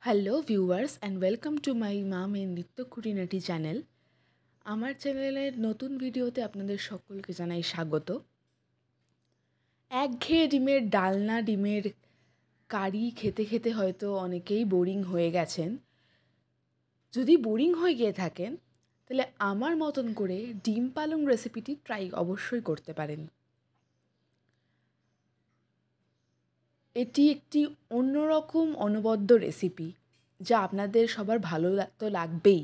Hello viewers and welcome to my mom এর নিত্য খুঁটিনাটি চ্যানেল। আমার চ্যানেলের নতুন ভিডিওতে আপনাদের সকলকে জানাই স্বাগত। একঘেয়ে ডিমের ডালনা, ডিমের কারি খেতে খেতে হয়তো অনেকেই বোরিং হয়ে গেছেন। যদি বোরিং হয়ে গিয়ে থাকেন তাহলে আমার মতন করে ডিম পালং রেসিপিটি ট্রাই অবশ্যই করতে পারেন। এটি একটি অন্যরকম অনবদ্য রেসিপি, যা আপনাদের সবার ভালো তো লাগবেই।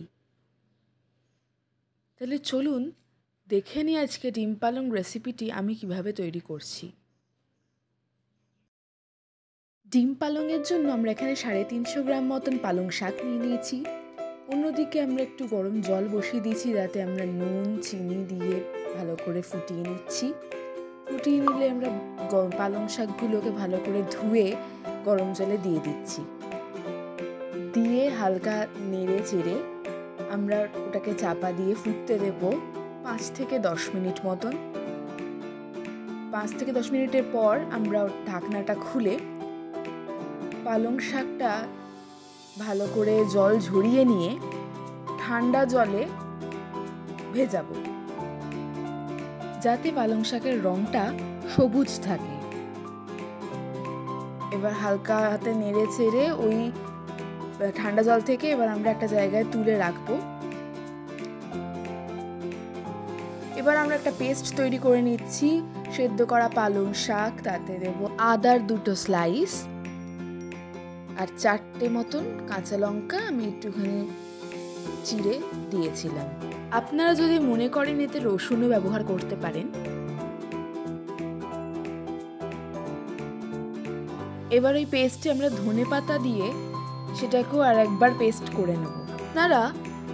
তাহলে চলুন দেখে নিই আজকে ডিম পালং রেসিপিটি আমি কিভাবে তৈরি করছি। ডিম পালংয়ের জন্য আমরা এখানে 350 গ্রাম মতন পালং শাক নিয়ে নিয়েছি। অন্যদিকে আমরা একটু গরম জল বসিয়ে দিয়েছি, যাতে আমরা নুন চিনি দিয়ে ভালো করে ফুটিয়ে নিচ্ছি। ফুটিয়ে নিলে আমরা পালং শাকগুলোকে ভালো করে ধুয়ে গরম জলে দিয়ে দিচ্ছি। দিয়ে হালকা নেড়ে চেড়ে আমরা ওটাকে চাপা দিয়ে ফুটতে দেব 5 থেকে 10 মিনিট মতন। 5 থেকে 10 মিনিটের পর আমরা ঢাকনাটা খুলে পালং শাকটা ভালো করে জল ঝরিয়ে নিয়ে ঠান্ডা জলে ভেজাবো, যাতে পালং শাকের রঙটা সবুজ থাকে। এবার হালকা হাতে নেড়ে চেড়ে ওই ঠান্ডা জল থেকে এবার আমরা একটা জায়গায় তুলে রাখবো। এবার আমরা একটা পেস্ট তৈরি করে নিচ্ছি। সেদ্ধ করা পালং শাক, তাতে দেব আদার 2 স্লাইস আর 4টে মতন কাঁচা লঙ্কা আমি একটুখানি চিড়ে দিয়েছিলাম। আপনারা যদি মনে করেন এতে রসুনও ব্যবহার করতে পারেন। এবার ওই পেস্টে আমরা ধনেপাতা দিয়ে সেটাকেও আর একবার পেস্ট করে নেব। আপনারা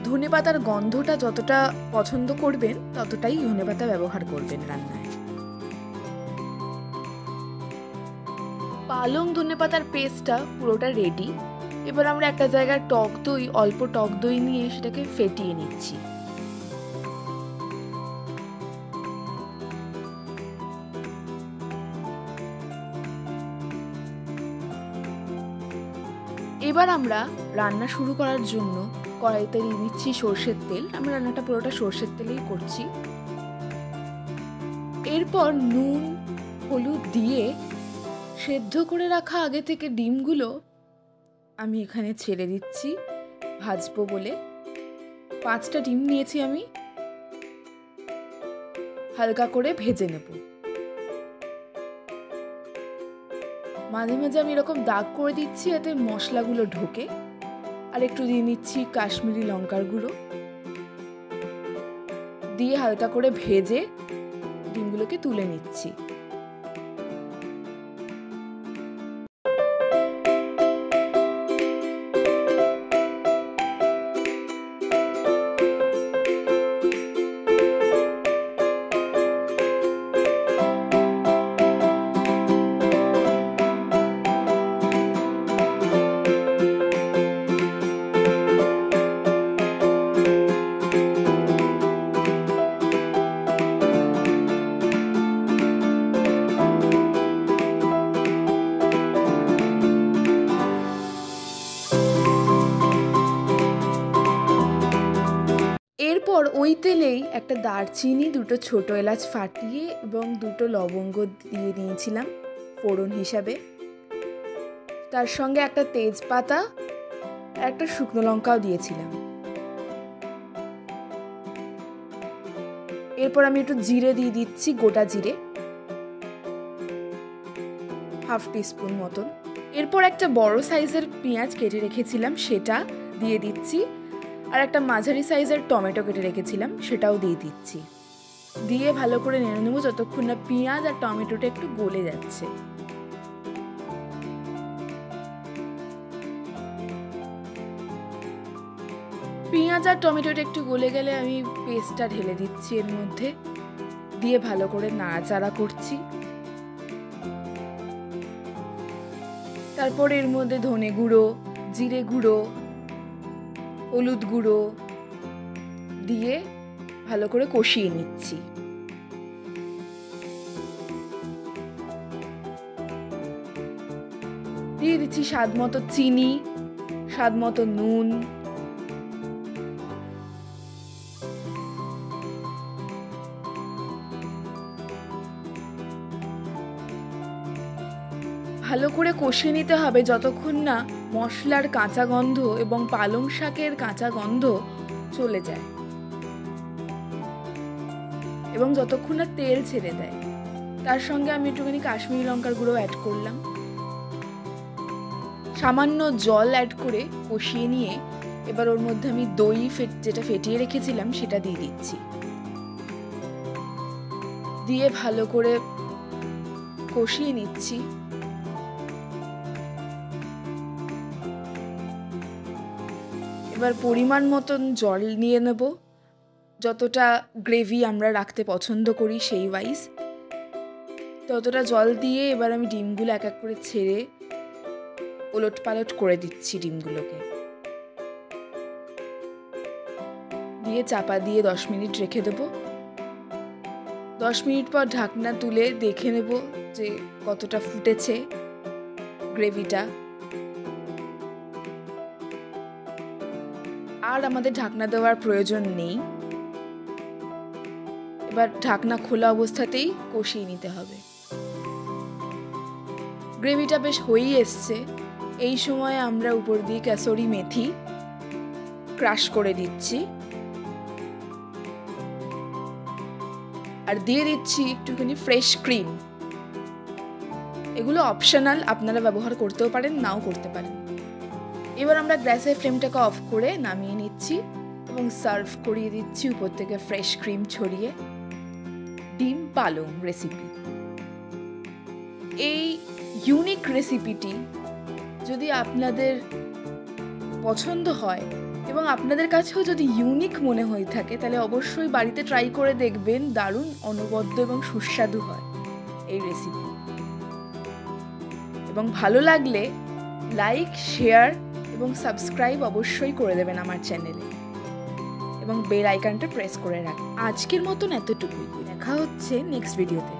ধনেপাতার গন্ধটা যতটা পছন্দ করবেন ততটাই ধনেপাতা ব্যবহার করবেন রান্নায়। পালং ধনেপাতার পেস্টটা পুরোটা রেডি। এবার আমরা একটা জায়গায় অল্প টক দই নিয়ে সেটাকে ফেটিয়ে নিচ্ছি। এবার আমরা রান্না শুরু করার জন্য কড়াইতে দিয়ে দিচ্ছি সর্ষের তেল। আমি রান্নাটা পুরোটা সর্ষের তেলেই করছি। এরপর নুন হলুদ দিয়ে সেদ্ধ করে রাখা আগে থেকে ডিমগুলো আমি এখানে ছেড়ে দিচ্ছি ভাজবো বলে। 5টা ডিম নিয়েছি আমি, হালকা করে ভেজে নেব। মাঝে মাঝে আমি এরকম দাগ করে দিচ্ছি যাতে মশলাগুলো ঢোকে। আর একটু দিয়ে নিচ্ছি কাশ্মীরি লঙ্কার গুঁড়ো, দিয়ে হালকা করে ভেজে ডিমগুলোকে তুলে নিচ্ছি। এরপর ওই তেলেই একটা দারচিনি, 2টো ছোট এলাচ ফাটিয়ে এবং 2টো লবঙ্গ দিয়ে নিয়েছিলাম ফোড়ন হিসাবে। তার সঙ্গে একটা তেজপাতা আর একটা শুকনো লঙ্কাও দিয়েছিলাম। এরপর আমি একটু জিরে দিয়ে দিচ্ছি, গোটা জিরে 1/2 টিস্পুন মতন। এরপর একটা বড় সাইজের পেঁয়াজ কেটে রেখেছিলাম সেটা দিয়ে দিচ্ছি, আর একটা মাঝারি সাইজের টমেটো কেটে রেখেছিলাম সেটাও দিয়ে দিচ্ছি। দিয়ে ভালো করে নেড়ে নেবো যতক্ষণ না পেঁয়াজ আর টমেটোটা একটু গলে যাচ্ছে। পেঁয়াজ আর টমেটোটা একটু গলে গেলে আমি পেস্টটা ঢেলে দিচ্ছি এর মধ্যে, দিয়ে ভালো করে নাড়াচাড়া করছি। তারপর এর মধ্যে ধনে গুঁড়ো, জিরে গুঁড়ো, হলুদ গুঁড়ো দিয়ে ভালো করে কষিয়ে নিচ্ছি। দিয়ে দিচ্ছি স্বাদ মতো চিনি, স্বাদ মতো নুন, ভালো করে কষিয়ে নিতে হবে যতক্ষণ না মশলার কাঁচা গন্ধ এবং পালং শাকের কাঁচা গন্ধ চলে যায় এবং যতক্ষণ না তেল ছেড়ে দেয়। তার সঙ্গে আমি একটুখানি কাশ্মীরি লঙ্কার গুঁড়ো অ্যাড করলাম। সামান্য জল অ্যাড করে কষিয়ে নিয়ে এবার ওর মধ্যে আমি দই যেটা ফেটিয়ে রেখেছিলাম সেটা দিয়ে দিচ্ছি। দিয়ে ভালো করে কষিয়ে নিচ্ছি। এবার পরিমাণ মতন জল নিয়ে নেব, যতটা গ্রেভি আমরা রাখতে পছন্দ করি সেই ওয়াইজ ততটা জল দিয়ে এবার আমি ডিমগুলো এক এক করে ছেড়ে ওলট পালট করে দিচ্ছি ডিমগুলোকে। দিয়ে চাপা দিয়ে 10 মিনিট রেখে দেব। 10 মিনিট পর ঢাকনা তুলে দেখে নেব যে কতটা ফুটেছে গ্রেভিটা। আর আমাদের ঢাকনা দেওয়ার প্রয়োজন নেই। এবার ঢাকনা খোলা অবস্থাতেই কষিয়ে নিতে হবে। গ্রেভিটা বেশ হয়েই এসছে। এই সময় আমরা উপর দিয়ে কাসুরি মেথি ক্রাশ করে দিচ্ছি আর দিয়ে দিচ্ছি একটুখানি ফ্রেশ ক্রিম। এগুলো অপশনাল, আপনারা ব্যবহার করতেও পারেন, নাও করতে পারেন। এবার আমরা গ্যাসের ফ্লেমটাকে অফ করে নামিয়ে নিচ্ছি এবং সার্ভ করিয়ে দিচ্ছি উপর থেকে ফ্রেশ ক্রিম ছড়িয়ে। ডিম পালং রেসিপি। এই ইউনিক রেসিপিটি যদি আপনাদের পছন্দ হয় এবং আপনাদের কাছেও যদি ইউনিক মনে হয়ে থাকে তাহলে অবশ্যই বাড়িতে ট্রাই করে দেখবেন। দারুণ অনবদ্য এবং সুস্বাদু হয় এই রেসিপি। এবং ভালো লাগলে লাইক, শেয়ার এবং সাবস্ক্রাইব অবশ্যই করে দেবেন আমার চ্যানেলে এবং বেল আইকনটা প্রেস করে রাখবেন। আজকের মতন এতটুকুই। দেখা হচ্ছে নেক্সট ভিডিওতে।